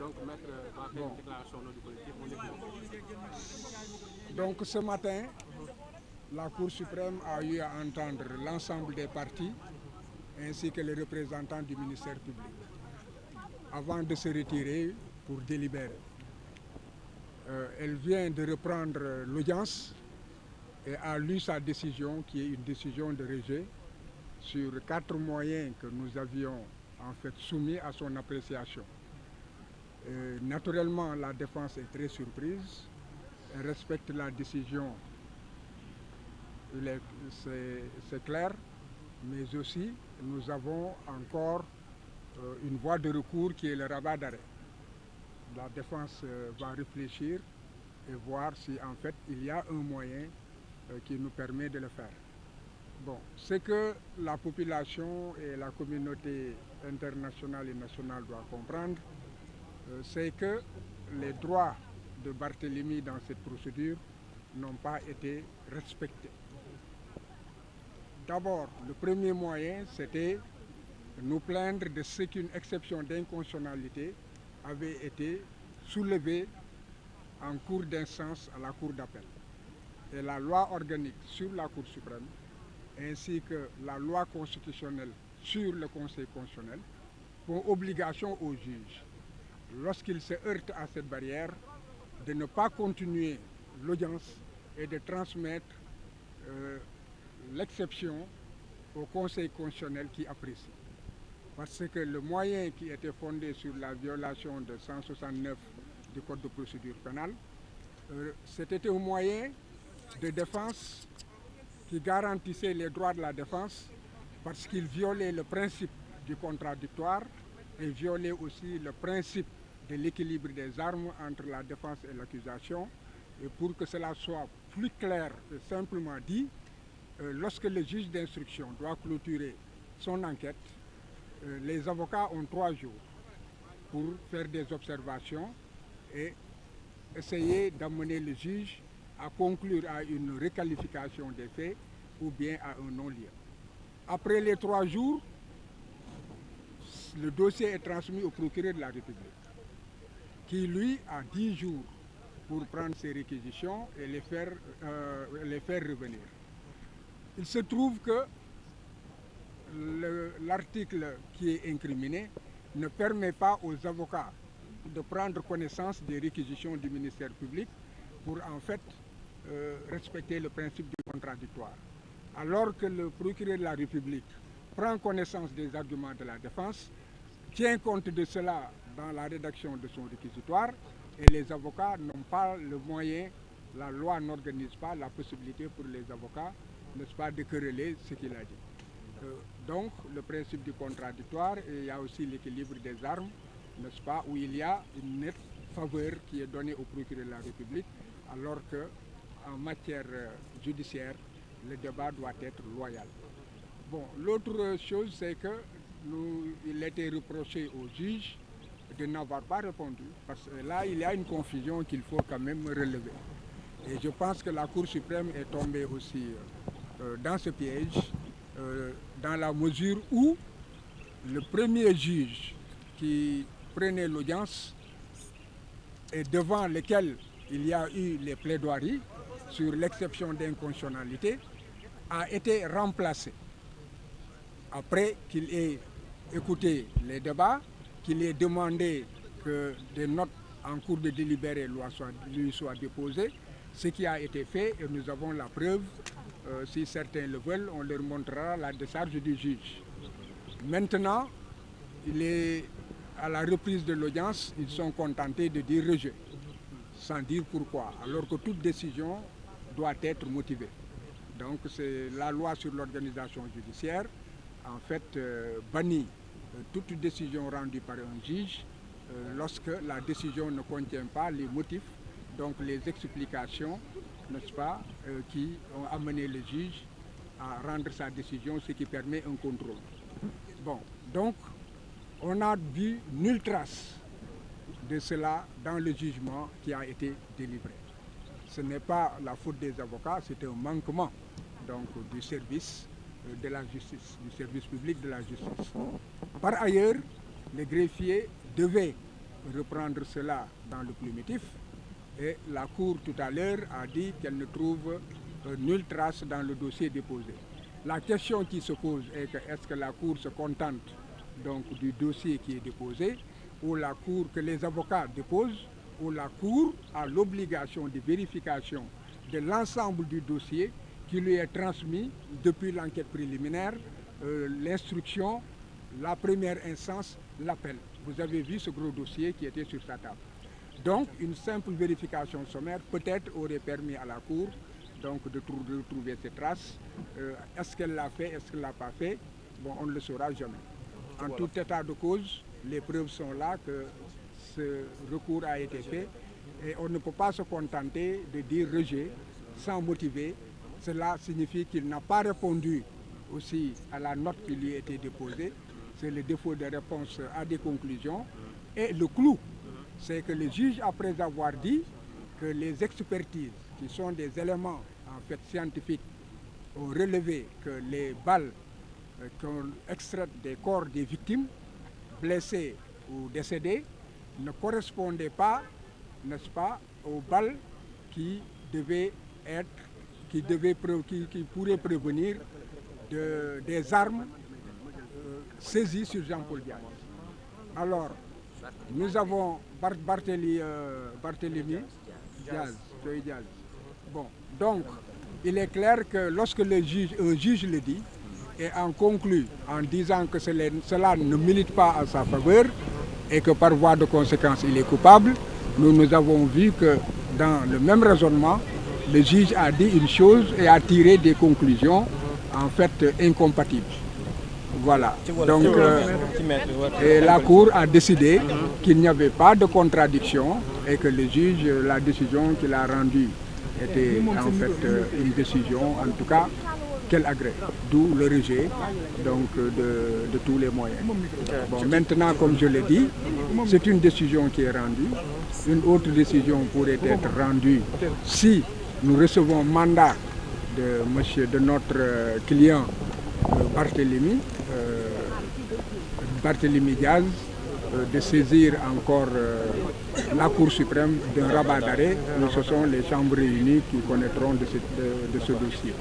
Donc, maître va faire une déclaration au nom du collectif. Donc ce matin, la Cour suprême a eu à entendre l'ensemble des parties ainsi que les représentants du ministère public avant de se retirer pour délibérer. Elle vient de reprendre l'audience et a lu sa décision qui est une décision de rejet sur 4 moyens que nous avions en fait soumis à son appréciation. Naturellement, la défense est très surprise. Elle respecte la décision, c'est clair, mais aussi nous avons encore une voie de recours qui est le rabat d'arrêt. La défense va réfléchir et voir si en fait il y a un moyen qui nous permet de le faire. Bon, ce que la population et la communauté internationale et nationale doivent comprendre, c'est que les droits de Barthélemy dans cette procédure n'ont pas été respectés. D'abord, le premier moyen, c'était nous plaindre de ce qu'une exception d'inconstitutionnalité avait été soulevée en cours d'instance à la Cour d'appel. Et la loi organique sur la Cour suprême, ainsi que la loi constitutionnelle sur le Conseil constitutionnel, font obligation aux juges, lorsqu'ils se heurtent à cette barrière, de ne pas continuer l'audience et de transmettre l'exception au Conseil constitutionnel qui apprécie. Parce que le moyen qui était fondé sur la violation de 169 du Code de procédure pénale, c'était un moyen de défense qui garantissait les droits de la défense parce qu'il violait le principe du contradictoire et violait aussi le principe de l'équilibre des armes entre la défense et l'accusation. Et pour que cela soit plus clair et simplement dit, lorsque le juge d'instruction doit clôturer son enquête, les avocats ont 3 jours pour faire des observations et essayer d'amener le juge à conclure à une requalification des faits ou bien à un non-lieu. Après les 3 jours, le dossier est transmis au procureur de la République, qui lui a 10 jours pour prendre ses réquisitions et les faire revenir. Il se trouve que l'article qui est incriminé ne permet pas aux avocats de prendre connaissance des réquisitions du ministère public pour en fait respecter le principe du contradictoire. Alors que le procureur de la République prend connaissance des arguments de la défense, tient compte de cela dans la rédaction de son réquisitoire et les avocats n'ont pas le moyen, la loi n'organise pas la possibilité pour les avocats, n'est-ce pas, de quereller ce qu'il a dit. Donc le principe du contradictoire et il y a aussi l'équilibre des armes, n'est-ce pas, où il y a une nette faveur qui est donnée au procureur de la République alors qu'en matière judiciaire, le débat doit être loyal. Bon, l'autre chose, c'est que il était reproché aux juges de n'avoir pas répondu, parce que là, il y a une confusion qu'il faut quand même relever. Et je pense que la Cour suprême est tombée aussi dans ce piège, dans la mesure où le premier juge qui prenait l'audience et devant lequel il y a eu les plaidoiries sur l'exception d'inconstitutionnalité a été remplacé après qu'il ait écouté les débats, qu'il ait demandé que des notes en cours de délibéré lui soient déposées, ce qui a été fait et nous avons la preuve, si certains le veulent, on leur montrera la décharge du juge. Maintenant, à la reprise de l'audience, ils sont contentés de dire rejet, sans dire pourquoi, alors que toute décision doit être motivée. Donc c'est la loi sur l'organisation judiciaire, en fait, bannit toute décision rendue par un juge lorsque la décision ne contient pas les motifs, donc les explications, n'est-ce pas, qui ont amené le juge à rendre sa décision, ce qui permet un contrôle. Bon, donc on n'a vu nulle trace de cela dans le jugement qui a été délivré. Ce n'est pas la faute des avocats, c'est un manquement donc, du service de la justice, du service public de la justice. Par ailleurs, le greffier devait reprendre cela dans le plumitif. Et la Cour tout à l'heure a dit qu'elle ne trouve nulle trace dans le dossier déposé. La question qui se pose est que est-ce que la Cour se contente donc du dossier qui est déposé, ou la Cour que les avocats déposent, ou la Cour a l'obligation de vérification de l'ensemble du dossier qui lui est transmis depuis l'enquête préliminaire, l'instruction, la première instance, l'appel. Vous avez vu ce gros dossier qui était sur sa table. Donc, une simple vérification sommaire peut-être aurait permis à la Cour donc, de retrouver ces traces. Est-ce qu'elle l'a fait, est-ce qu'elle ne l'a pas fait? Bon, on ne le saura jamais. En tout état de cause, les preuves sont là que ce recours a été fait et on ne peut pas se contenter de dire rejet sans motiver. Cela signifie qu'il n'a pas répondu aussi à la note qui lui a été déposée. C'est le défaut de réponse à des conclusions. Et le clou, c'est que le juge, après avoir dit que les expertises, qui sont des éléments en fait scientifiques, ont relevé que les balles qu'on extrait des corps des victimes, blessées ou décédées, ne correspondaient pas, n'est-ce pas, aux balles qui devaient être, qui pourraient prévenir des armes saisies sur Jean-Paul Diaz. Alors, nous avons Barthélémy Diaz. Bon, donc, il est clair que lorsque un juge le dit, et en conclut en disant que cela ne milite pas en sa faveur et que par voie de conséquence il est coupable, nous avons vu que dans le même raisonnement, le juge a dit une chose et a tiré des conclusions en fait incompatibles. Voilà. Donc, et la Cour a décidé qu'il n'y avait pas de contradiction et que le juge, la décision qu'il a rendue était en fait une décision, en tout cas, qu'elle agrée. D'où le rejet donc, de tous les moyens. Bon, maintenant, comme je l'ai dit, c'est une décision qui est rendue. Une autre décision pourrait être rendue si nous recevons mandat de notre client Barthélémy Diaz de saisir encore la Cour suprême d'un rabat d'arrêt où ce sont les chambres réunies qui connaîtront de ce dossier.